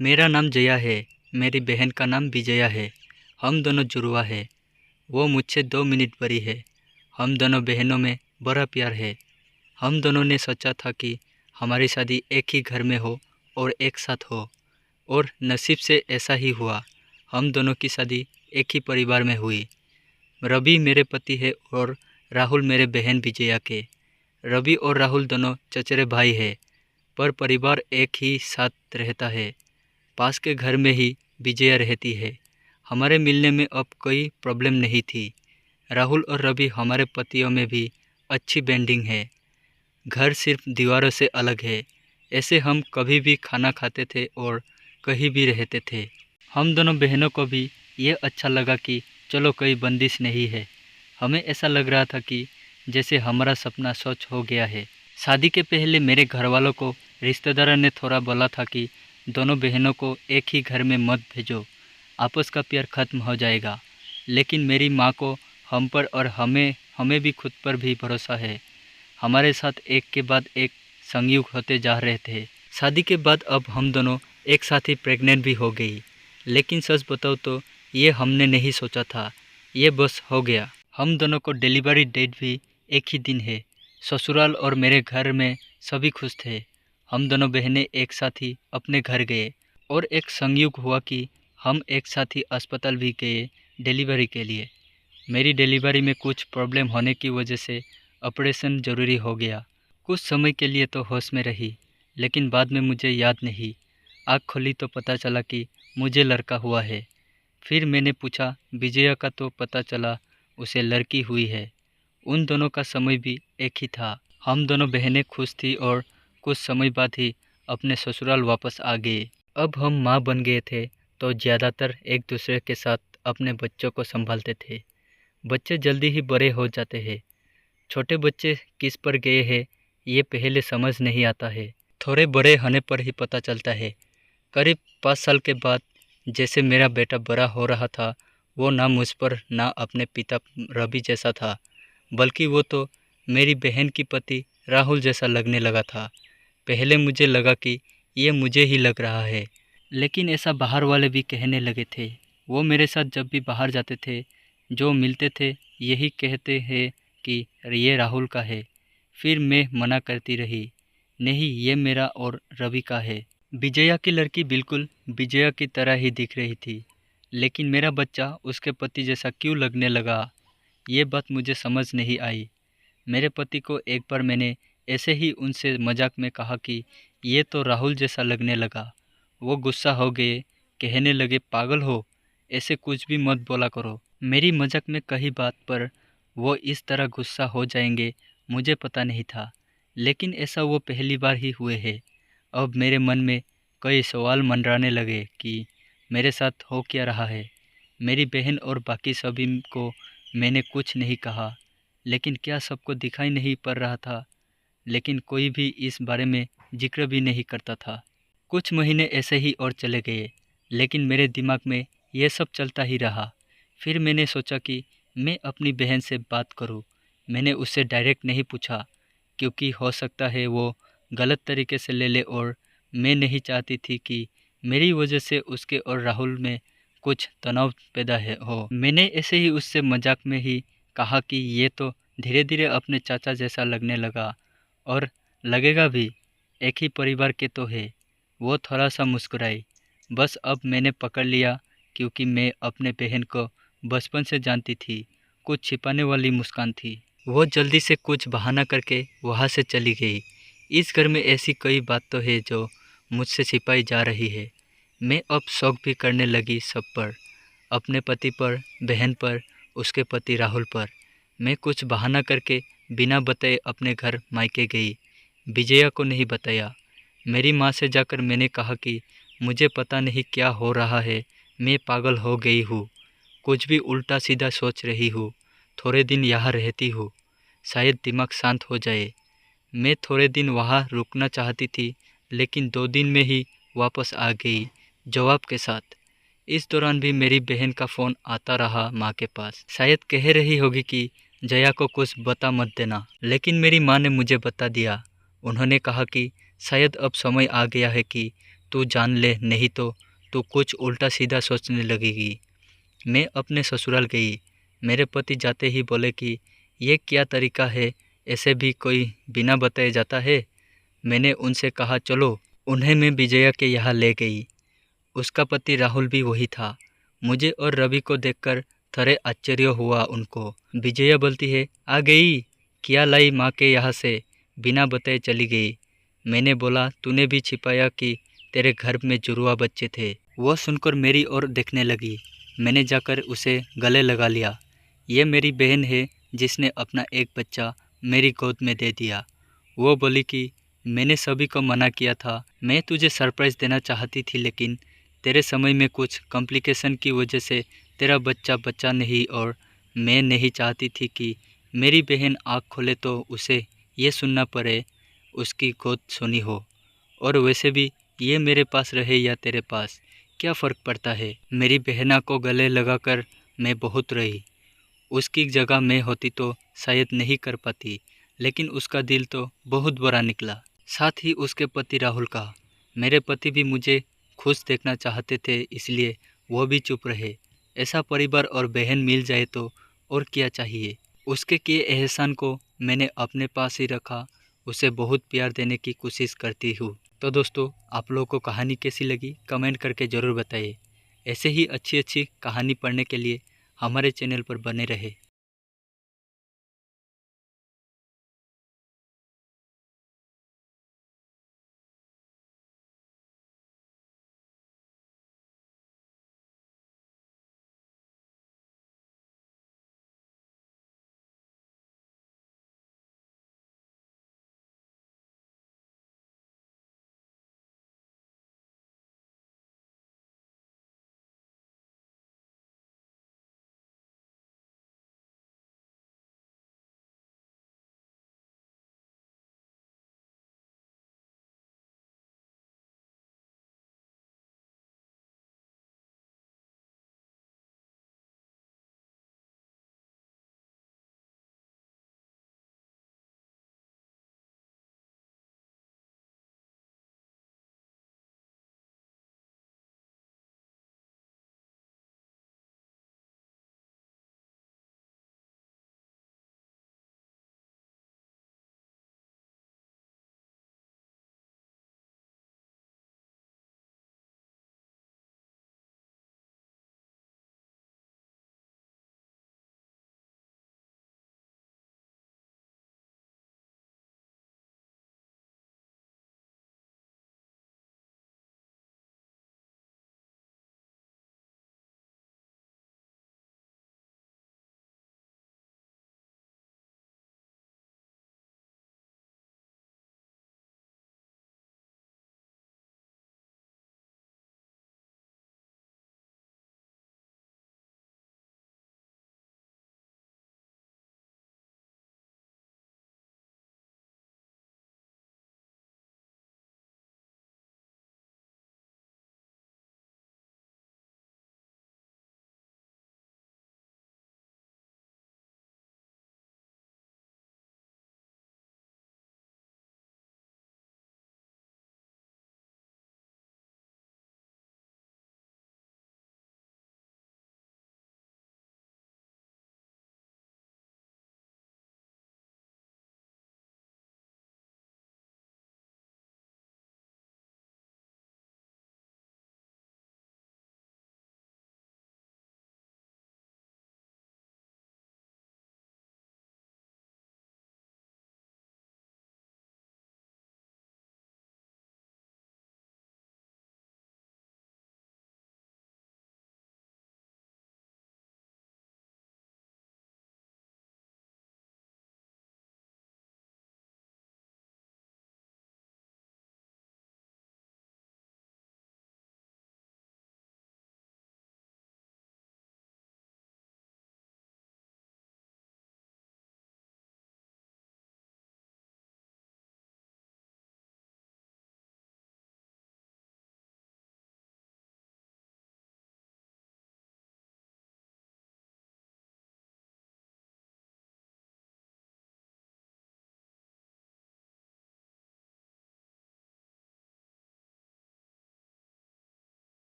मेरा नाम जया है। मेरी बहन का नाम विजया है। हम दोनों जुड़वा है। वो मुझसे 2 मिनट बड़ी है। हम दोनों बहनों में बड़ा प्यार है। हम दोनों ने सोचा था कि हमारी शादी एक ही घर में हो और एक साथ हो, और नसीब से ऐसा ही हुआ। हम दोनों की शादी एक ही परिवार में हुई। रवि मेरे पति है और राहुल मेरे बहन विजया के। रवि और राहुल दोनों चचेरे भाई हैं, पर परिवार एक ही साथ रहता है। पास के घर में ही विजया रहती है। हमारे मिलने में अब कोई प्रॉब्लम नहीं थी। राहुल और रवि हमारे पतियों में भी अच्छी बॉन्डिंग है। घर सिर्फ दीवारों से अलग है। ऐसे हम कभी भी खाना खाते थे और कहीं भी रहते थे। हम दोनों बहनों को भी ये अच्छा लगा कि चलो कोई बंदिश नहीं है। हमें ऐसा लग रहा था कि जैसे हमारा सपना सच हो गया है। शादी के पहले मेरे घर वालों को रिश्तेदारों ने थोड़ा बोला था कि दोनों बहनों को एक ही घर में मत भेजो, आपस का प्यार खत्म हो जाएगा। लेकिन मेरी माँ को हम पर और हमें हमें भी खुद पर भी भरोसा है। हमारे साथ एक के बाद एक संयोग होते जा रहे थे। शादी के बाद अब हम दोनों एक साथ ही प्रेग्नेंट भी हो गई। लेकिन सच बताओ तो ये हमने नहीं सोचा था, ये बस हो गया। हम दोनों को डिलीवरी डेट भी एक ही दिन है। ससुराल और मेरे घर में सभी खुश थे। हम दोनों बहनें एक साथ ही अपने घर गए, और एक संयोग हुआ कि हम एक साथ ही अस्पताल भी गए डिलीवरी के लिए। मेरी डिलीवरी में कुछ प्रॉब्लम होने की वजह से ऑपरेशन ज़रूरी हो गया। कुछ समय के लिए तो होश में रही, लेकिन बाद में मुझे याद नहीं। आँख खोली तो पता चला कि मुझे लड़का हुआ है। फिर मैंने पूछा, विजया का तो पता चला उसे लड़की हुई है। उन दोनों का समय भी एक ही था। हम दोनों बहनें खुश थी और कुछ समय बाद ही अपने ससुराल वापस आ गए। अब हम माँ बन गए थे तो ज़्यादातर एक दूसरे के साथ अपने बच्चों को संभालते थे। बच्चे जल्दी ही बड़े हो जाते हैं। छोटे बच्चे किस पर गए हैं ये पहले समझ नहीं आता है। थोड़े बड़े होने पर ही पता चलता है। करीब 5 साल के बाद जैसे मेरा बेटा बड़ा हो रहा था, वो ना मुझ पर ना अपने पिता रवि जैसा था, बल्कि वो तो मेरी बहन की पति राहुल जैसा लगने लगा था। पहले मुझे लगा कि ये मुझे ही लग रहा है, लेकिन ऐसा बाहर वाले भी कहने लगे थे। वो मेरे साथ जब भी बाहर जाते थे, जो मिलते थे, यही कहते हैं कि ये राहुल का है। फिर मैं मना करती रही, नहीं ये मेरा और रवि का है। विजया की लड़की बिल्कुल विजया की तरह ही दिख रही थी, लेकिन मेरा बच्चा उसके पति जैसा क्यों लगने लगा, ये बात मुझे समझ नहीं आई। मेरे पति को एक बार मैंने ऐसे ही उनसे मजाक में कहा कि ये तो राहुल जैसा लगने लगा। वो गुस्सा हो गए, कहने लगे पागल हो, ऐसे कुछ भी मत बोला करो। मेरी मजाक में कही बात पर वो इस तरह गुस्सा हो जाएंगे मुझे पता नहीं था, लेकिन ऐसा वो पहली बार ही हुए है। अब मेरे मन में कई सवाल मंडराने लगे कि मेरे साथ हो क्या रहा है। मेरी बहन और बाकी सभी को मैंने कुछ नहीं कहा, लेकिन क्या सबको दिखाई नहीं पड़ रहा था। लेकिन कोई भी इस बारे में जिक्र भी नहीं करता था। कुछ महीने ऐसे ही और चले गए, लेकिन मेरे दिमाग में यह सब चलता ही रहा। फिर मैंने सोचा कि मैं अपनी बहन से बात करूं। मैंने उससे डायरेक्ट नहीं पूछा, क्योंकि हो सकता है वो गलत तरीके से ले ले, और मैं नहीं चाहती थी कि मेरी वजह से उसके और राहुल में कुछ तनाव पैदा हो। मैंने ऐसे ही उससे मजाक में ही कहा कि ये तो धीरे धीरे अपने चाचा जैसा लगने लगा, और लगेगा भी, एक ही परिवार के तो है। वो थोड़ा सा मुस्कुराई। बस अब मैंने पकड़ लिया, क्योंकि मैं अपने बहन को बचपन से जानती थी। कुछ छिपाने वाली मुस्कान थी। वो जल्दी से कुछ बहाना करके वहाँ से चली गई। इस घर में ऐसी कई बात तो है जो मुझसे छिपाई जा रही है। मैं अब शौक भी करने लगी सब पर, अपने पति पर, बहन पर, उसके पति राहुल पर। मैं कुछ बहाना करके बिना बताए अपने घर मायके गई। विजया को नहीं बताया। मेरी माँ से जाकर मैंने कहा कि मुझे पता नहीं क्या हो रहा है, मैं पागल हो गई हूँ, कुछ भी उल्टा सीधा सोच रही हूँ। थोड़े दिन यहाँ रहती हूँ, शायद दिमाग शांत हो जाए। मैं थोड़े दिन वहाँ रुकना चाहती थी, लेकिन 2 दिन में ही वापस आ गई जवाब के साथ। इस दौरान भी मेरी बहन का फ़ोन आता रहा माँ के पास। शायद कह रही होगी कि जया को कुछ बता मत देना, लेकिन मेरी माँ ने मुझे बता दिया। उन्होंने कहा कि शायद अब समय आ गया है कि तू जान ले, नहीं तो तू कुछ उल्टा सीधा सोचने लगेगी। मैं अपने ससुराल गई। मेरे पति जाते ही बोले कि ये क्या तरीका है, ऐसे भी कोई बिना बताए जाता है। मैंने उनसे कहा चलो। उन्हें मैं विजया के यहाँ ले गई। उसका पति राहुल भी वही था। मुझे और रवि को देखकर थोड़े आश्चर्य हुआ उनको। विजया बोलती है, आ गई, क्या लाई माँ के यहाँ से, बिना बताए चली गई। मैंने बोला, तूने भी छिपाया कि तेरे घर में जुड़वा बच्चे थे। वो सुनकर मेरी ओर देखने लगी। मैंने जाकर उसे गले लगा लिया। ये मेरी बहन है जिसने अपना एक बच्चा मेरी गोद में दे दिया। वो बोली कि मैंने सभी को मना किया था, मैं तुझे सरप्राइज़ देना चाहती थी, लेकिन तेरे समय में कुछ कॉम्प्लिकेशन की वजह से तेरा बच्चा बचा नहीं, और मैं नहीं चाहती थी कि मेरी बहन आँख खोले तो उसे ये सुनना पड़े उसकी गोद सुनी हो। और वैसे भी ये मेरे पास रहे या तेरे पास, क्या फ़र्क पड़ता है। मेरी बहना को गले लगाकर मैं बहुत रही। उसकी जगह मैं होती तो शायद नहीं कर पाती, लेकिन उसका दिल तो बहुत बड़ा निकला। साथ ही उसके पति राहुल का। मेरे पति भी मुझे खुश देखना चाहते थे, इसलिए वो भी चुप रहे। ऐसा परिवार और बहन मिल जाए तो और क्या चाहिए। उसके किए एहसान को मैंने अपने पास ही रखा। उसे बहुत प्यार देने की कोशिश करती हूँ। तो दोस्तों, आप लोगों को कहानी कैसी लगी कमेंट करके ज़रूर बताइए। ऐसे ही अच्छी अच्छी कहानी पढ़ने के लिए हमारे चैनल पर बने रहे।